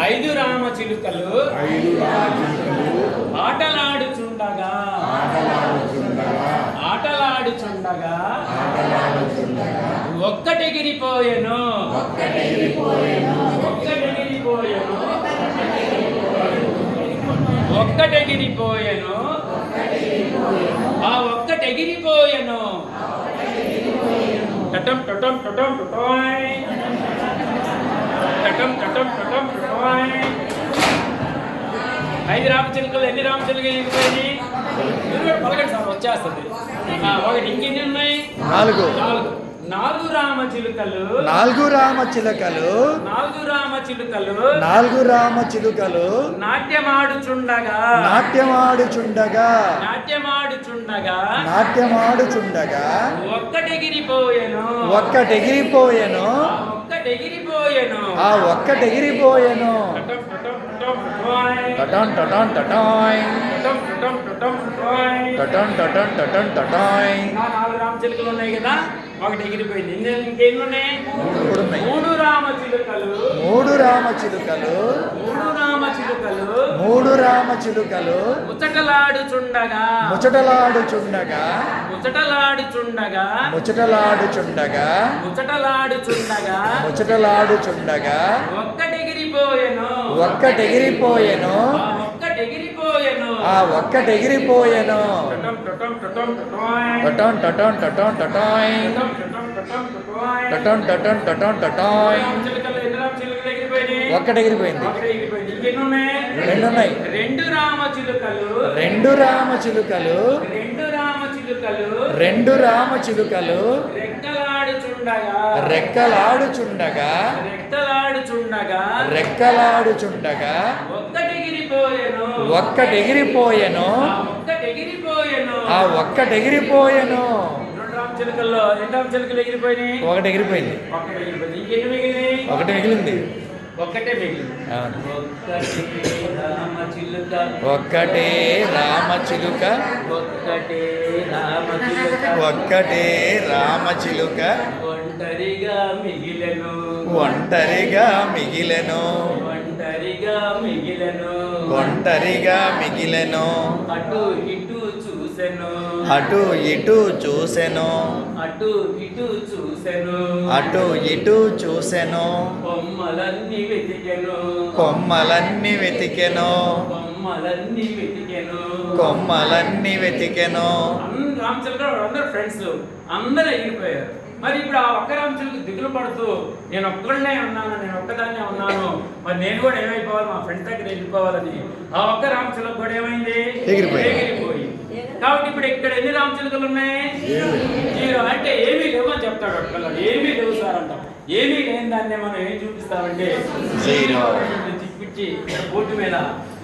ఐదు రామచిలుకలు ఆటలాడుచుండగా ఒక్కటెగిరిపోయెను. ఆ ఒక్కటెగిరిపోయెను. టటం టటం టటం టటాయ్ టటం టటం టటం టటాయ్. ఐదు రామచిలుకలు ఎన్ని రామచిలుకలు ఎగిరిపోయినాయి? పలకండి సార్, వచ్చేస్తుంది. ఒకటి ఇంకెన్ని ఉన్నాయి? నాలుగు. నాలుగు రామచిలుకలు నాట్యమాడుచుండగా ఒక్కటెగిరిపోయెను. ఆ ఒక్కటెగిరిపోయెను. టటన్ టటన్ టటాయ్ టటన్ టటన్ టటన్ టటాయ్. నాలుగు రామచిలుకలు ఉన్నాయి కదా, ఒకటి ఎగిరిపోయింది. ఇంకెన్ని ఉన్నాయి? మూడు రామచిలుకలు ముచ్చటలాడుచుండగా ఒక్కటెగిరిపోయెను. ఆ ఒక్కటెగిరిపోయెను. టటన్ టటన్ టటన్ టటాయ్ టటన్ టటన్ టటన్ టటాయ్. ఒక్కటెగిరిపోయింది. రెండున్నాయి. రెండు రామచిలుకలు రెక్కలాడుచుండగా ఒక్కటెగిరిపోయెను. ఆ ఒక్కటెగిరిపోయెను. చిలుకల్లో ఎన్ని రామచిలుకలు ఎగిరిపోయినాయి? ఒకటి ఎగిరిపోయింది. ఒకటి మిగిలింది. ఒక్కటే రామచిలుక ఒంటరిగా మిగిలెను. అటు ఇటు చూసెను. కొమ్మలన్నీ వెతికెను. అందరూ ఫ్రెండ్స్ అందరూ ఎగిరిపోయారు. మరి ఇప్పుడు ఆ ఒక్క రామచిలుక దిగులు పడుతూ నేను ఒక్కదాన్నే ఉన్నాను, మరి నేను కూడా ఏమైపోవాలి, మా ఫ్రెండ్స్ దగ్గర వెళ్ళిపోవాలని ఆ ఒక్క రామచిలుక కూడా ఏమైంది? ఎగిరిపోయి. కాబట్టి ఇప్పుడు ఇక్కడ ఎన్ని రామచిలుకలు ఉన్నాయి? 0. అంటే ఏమీ లేవు అని చెప్తాడు పిల్లలు. ఏమీ లేవు సార్ అంటాం. ఏమీ లేని దాన్నే మనం ఏం చూపిస్తామంటే 0 చిప్పిచ్చి బోర్డు మీద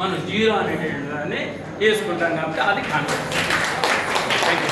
మనం 0 అనేటువంటి దాన్ని వేసుకుంటాం. కాబట్టి అది కాన్సెప్ట్. Thank you.